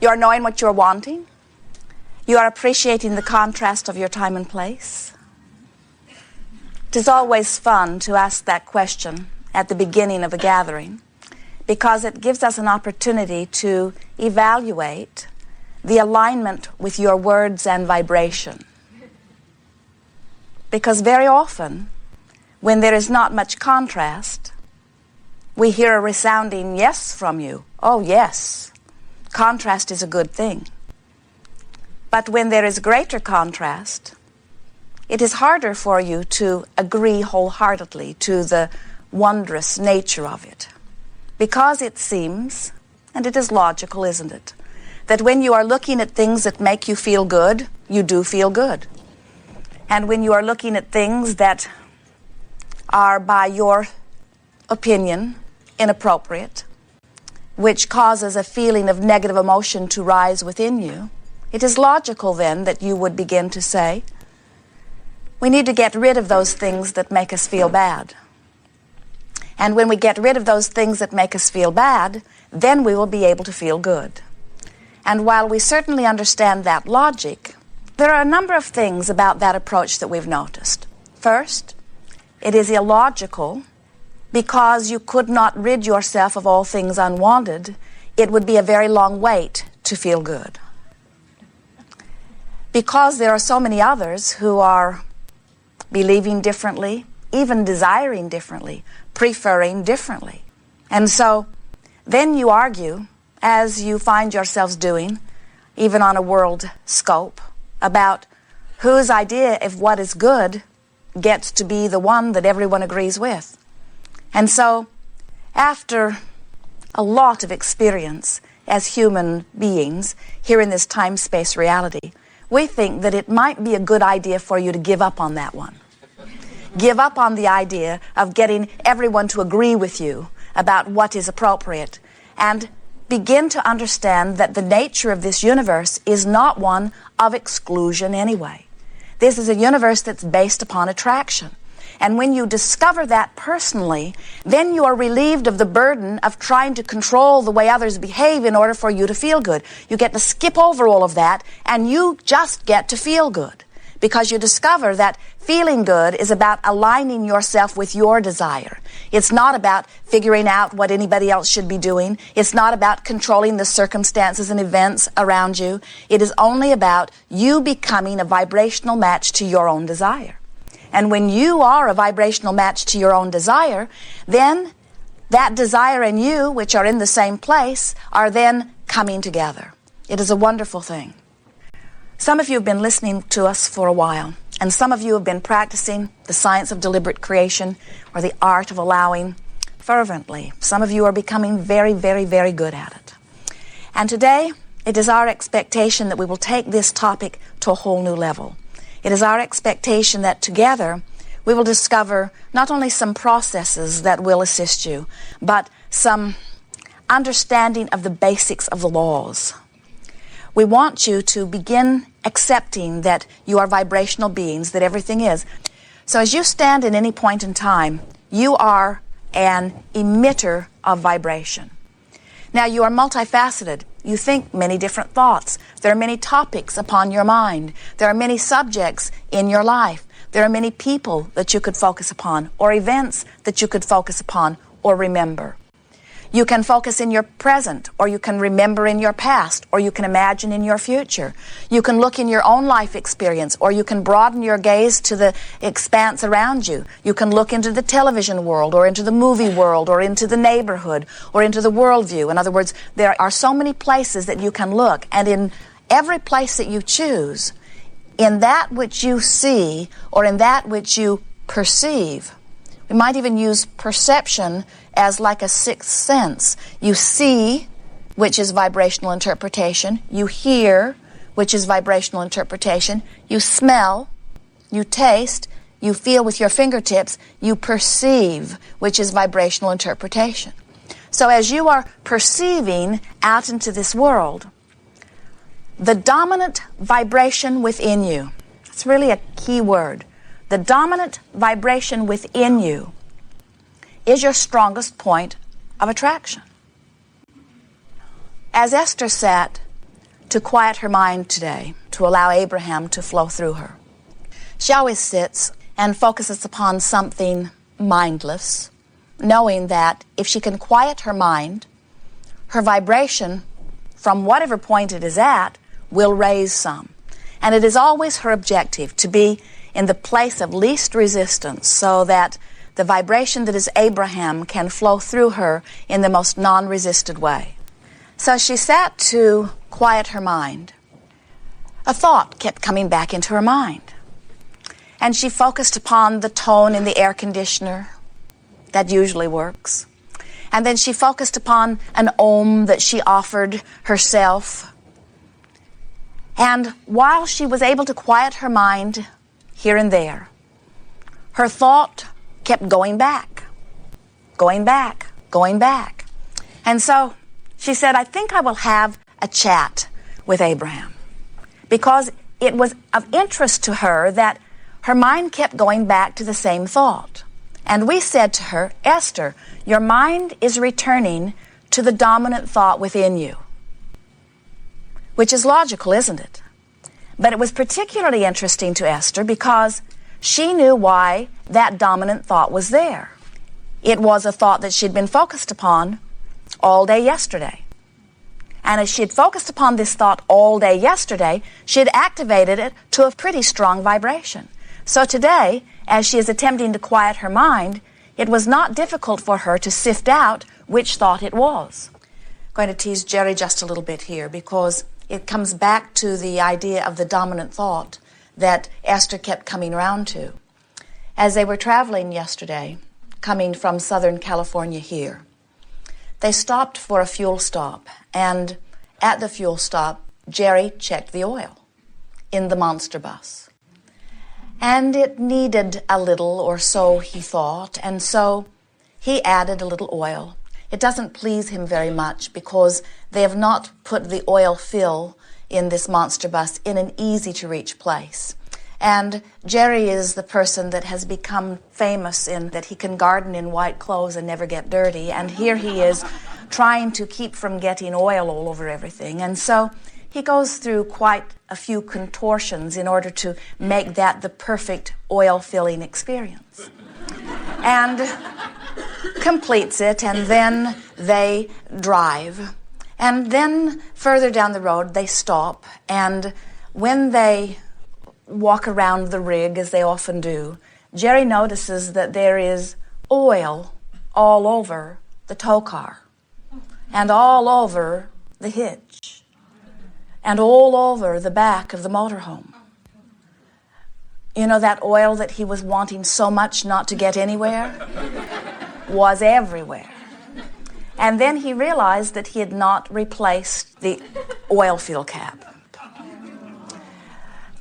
You are knowing what you are wanting. You are appreciating the contrast of your time and place. It is always fun to ask that question at the beginning of a gathering, because it gives us an opportunity to evaluate the alignment with your words and vibration. Because very often, when there is not much contrast, we hear a resounding yes from you. Oh, yes, contrast is a good thing. But when there is greater contrast, it is harder for you to agree wholeheartedly to the wondrous nature of it. Because it seems, and it is logical, isn't it, that when you are looking at things that make you feel good, you do feel good. And when you are looking at things that are, by your opinion, inappropriate, which causes a feeling of negative emotion to rise within you, it is logical then that you would begin to say, we need to get rid of those things that make us feel bad. And when we get rid of those things that make us feel bad, then we will be able to feel good. And while we certainly understand that logic, there are a number of things about that approach that we've noticed. First, it is illogical because you could not rid yourself of all things unwanted. It would be a very long wait to feel good. Because there are so many others who are believing differently, even desiring differently, preferring differently. And so then you argue, as you find yourselves doing, even on a world scope, about whose idea of what is good gets to be the one that everyone agrees with. And so, after a lot of experience as human beings here in this time-space reality, we think that it might be a good idea for you to give up on that one. Give up on the idea of getting everyone to agree with you about what is appropriate, and begin to understand that the nature of this universe is not one of exclusion anyway. This is a universe that's based upon attraction. And when you discover that personally, then you are relieved of the burden of trying to control the way others behave in order for you to feel good. You get to skip over all of that, and you just get to feel good. Because you discover that feeling good is about aligning yourself with your desire. It's not about figuring out what anybody else should be doing. It's not about controlling the circumstances and events around you. It is only about you becoming a vibrational match to your own desire. And when you are a vibrational match to your own desire, then that desire and you, which are in the same place, are then coming together. It is a wonderful thing. Some of you have been listening to us for a while, and some of you have been practicing the science of deliberate creation or the art of allowing fervently. Some of you are becoming very, very, very good at it. And today, it is our expectation that we will take this topic to a whole new level. It is our expectation that together we will discover not only some processes that will assist you, but some understanding of the basics of the laws. We want you to begin accepting that you are vibrational beings, that everything is. So as you stand in any point in time, you are an emitter of vibration. Now, you are multifaceted. You think many different thoughts. There are many topics upon your mind. There are many subjects in your life. There are many people that you could focus upon, or events that you could focus upon or remember. You can focus in your present, or you can remember in your past, or you can imagine in your future. You can look in your own life experience, or you can broaden your gaze to the expanse around you. You can look into the television world, or into the movie world, or into the neighborhood, or into the worldview. In other words, there are so many places that you can look, and in every place that you choose, in that which you see, or in that which you perceive, we might even use perception as like a sixth sense. You see, which is vibrational interpretation. You hear, which is vibrational interpretation. You smell, you taste, you feel with your fingertips. You perceive, which is vibrational interpretation. So as you are perceiving out into this world, the dominant vibration within you, it's really a key word. The dominant vibration within you is your strongest point of attraction. As Esther sat to quiet her mind today, to allow Abraham to flow through her. She always sits and focuses upon something mindless, knowing that if she can quiet her mind, her vibration from whatever point it is at will raise some. And it is always her objective to be in the place of least resistance so that the vibration that is Abraham can flow through her in the most non-resisted way. So she sat to quiet her mind. A thought kept coming back into her mind. And she focused upon the tone in the air conditioner. That usually works. And then she focused upon an om that she offered herself. And while she was able to quiet her mind here and there, her thought kept going back, going back, going back. And so she said, I think I will have a chat with Abraham, because it was of interest to her that her mind kept going back to the same thought. And we said to her, Esther, your mind is returning to the dominant thought within you. Which is logical, isn't it? But it was particularly interesting to Esther because she knew why that dominant thought was there. It was a thought that she'd been focused upon all day yesterday. And as she had focused upon this thought all day yesterday, she had activated it to a pretty strong vibration. So today, as she is attempting to quiet her mind, it was not difficult for her to sift out which thought it was. I'm going to tease Jerry just a little bit here because it comes back to the idea of the dominant thought that Esther kept coming around to. As they were traveling yesterday, coming from Southern California here, they stopped for a fuel stop, and at the fuel stop, Jerry checked the oil in the monster bus. And it needed a little, or so he thought, and so he added a little oil. It doesn't please him very much because they have not put the oil fill in this monster bus in an easy-to-reach place. And Jerry is the person that has become famous in that he can garden in white clothes and never get dirty, and here he is trying to keep from getting oil all over everything. And so he goes through quite a few contortions in order to make that the perfect oil-filling experience. And completes it, and then they drive. And then further down the road, they stop, and when they walk around the rig, as they often do, Jerry notices that there is oil all over the tow car, and all over the hitch, and all over the back of the motorhome. You know, that oil that he was wanting so much not to get anywhere was everywhere. And then he realized that he had not replaced the oil fill cap.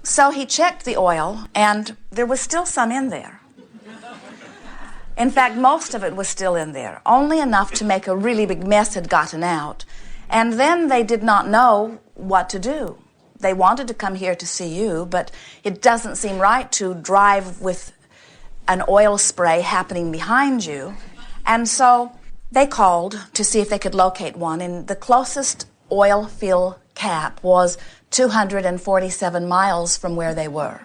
So he checked the oil, and there was still some in there. In fact, most of it was still in there. Only enough to make a really big mess had gotten out. And then they did not know what to do. They wanted to come here to see you, but it doesn't seem right to drive with an oil spray happening behind you. And so they called to see if they could locate one, and the closest oil fill cap was 247 miles from where they were.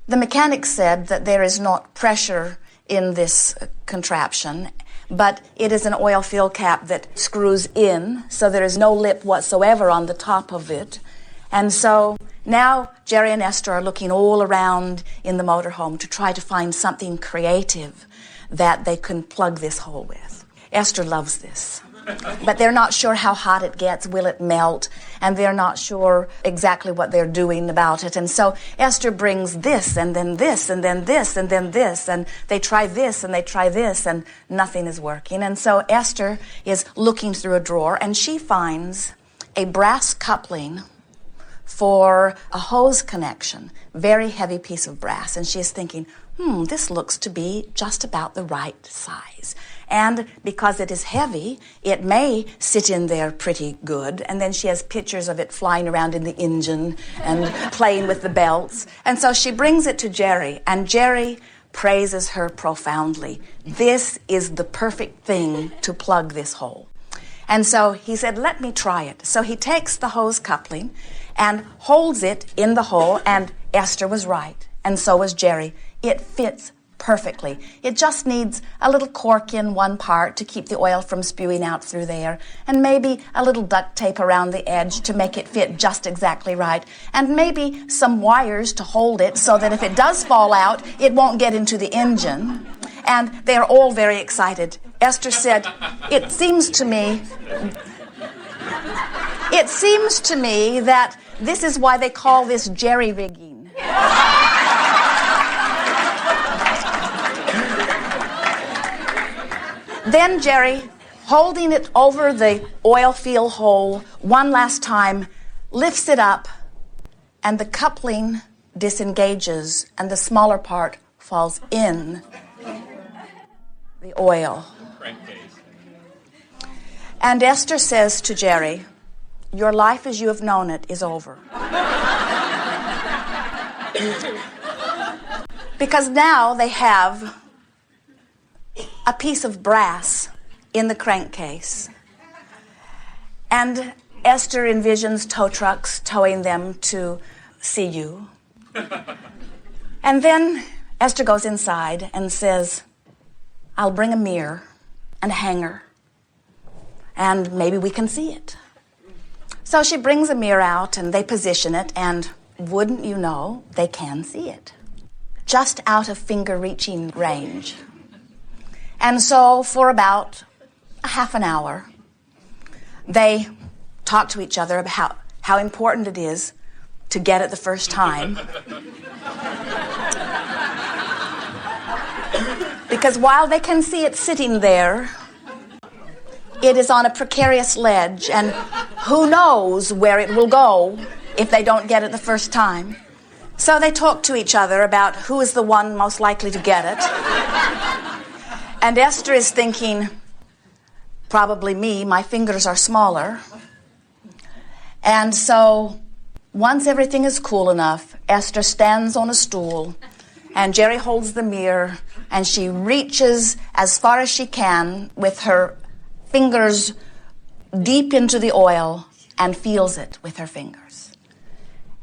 The mechanic said that there is not pressure in this contraption, but it is an oil fill cap that screws in, so there is no lip whatsoever on the top of it. And so now Jerry and Esther are looking all around in the motorhome to try to find something creative that they can plug this hole with. Esther loves this. But they're not sure how hot it gets, will it melt, and they're not sure exactly what they're doing about it. And so Esther brings this, and then this, and then this, and then this, and they try this, and they try this, and nothing is working. And so Esther is looking through a drawer, and she finds a brass coupling for a hose connection, very heavy piece of brass, and she is thinking, this looks to be just about the right size. And because it is heavy, it may sit in there pretty good. And then she has pictures of it flying around in the engine and playing with the belts. And so she brings it to Jerry, and Jerry praises her profoundly. This is the perfect thing to plug this hole. And so he said, let me try it. So he takes the hose coupling and holds it in the hole, and Esther was right, and so was Jerry. It fits perfectly. It just needs a little cork in one part to keep the oil from spewing out through there, and maybe a little duct tape around the edge to make it fit just exactly right, and maybe some wires to hold it so that if it does fall out, it won't get into the engine. And they're all very excited. Esther said, it seems to me that this is why they call this jerry-rigging. Then Jerry, holding it over the oil field hole one last time, lifts it up, and the coupling disengages, and the smaller part falls in the oil. And Esther says to Jerry, your life as you have known it is over. Because now they have a piece of brass in the crankcase. And Esther envisions tow trucks towing them to see you. And then Esther goes inside and says, I'll bring a mirror and a hanger, and maybe we can see it. So she brings a mirror out, and they position it, and wouldn't you know, they can see it. Just out of finger-reaching range. And so for about a half an hour, they talk to each other about how important it is to get it the first time. Because while they can see it sitting there, it is on a precarious ledge, and who knows where it will go if they don't get it the first time. So they talk to each other about who is the one most likely to get it. And Esther is thinking, probably me, my fingers are smaller. And so once everything is cool enough, Esther stands on a stool, and Jerry holds the mirror, and she reaches as far as she can with her fingers deep into the oil and feels it with her fingers,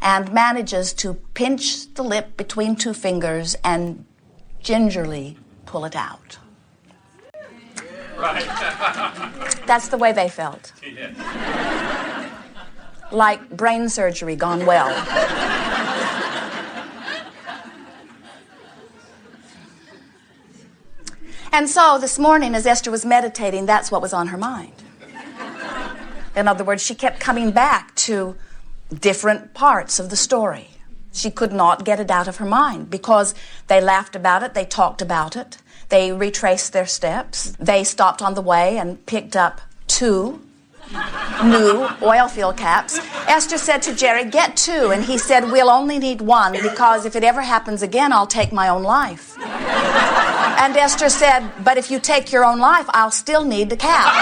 and manages to pinch the lip between two fingers and gingerly pull it out. Right. That's the way they felt. Yeah. Like brain surgery gone well. And so this morning, as Esther was meditating, that's what was on her mind. In other words, she kept coming back to different parts of the story. She could not get it out of her mind because they laughed about it, they talked about it, they retraced their steps, they stopped on the way and picked up 2 new oil field caps. Esther said to Jerry, get 2, and he said, we'll only need 1 because if it ever happens again, I'll take my own life. And Esther said, but if you take your own life, I'll still need the cap.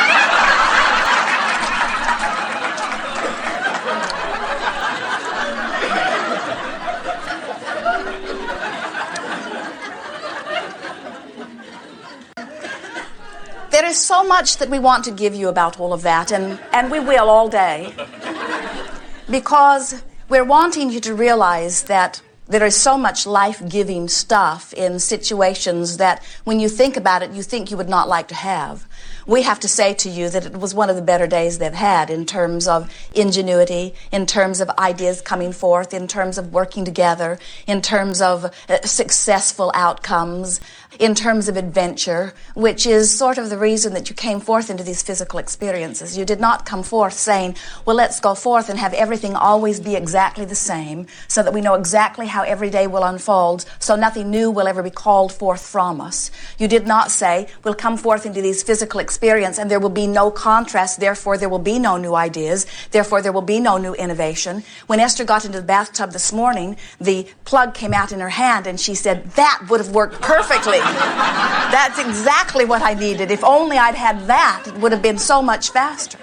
There is so much that we want to give you about all of that, and we will all day, because we're wanting you to realize that there is so much life-giving stuff in situations that when you think about it, you think you would not like to have. We have to say to you that it was one of the better days they've had in terms of ingenuity, in terms of ideas coming forth, in terms of working together, in terms of successful outcomes, in terms of adventure, which is sort of the reason that you came forth into these physical experiences. You did not come forth saying, well, let's go forth and have everything always be exactly the same so that we know exactly how every day will unfold, so nothing new will ever be called forth from us. You did not say, we'll come forth into these physical experience and there will be no contrast, therefore there will be no new ideas, therefore there will be no new innovation. When Esther got into the bathtub this morning, the plug came out in her hand and she said, that would have worked perfectly. That's exactly what I needed. If only I'd had that, it would have been so much faster.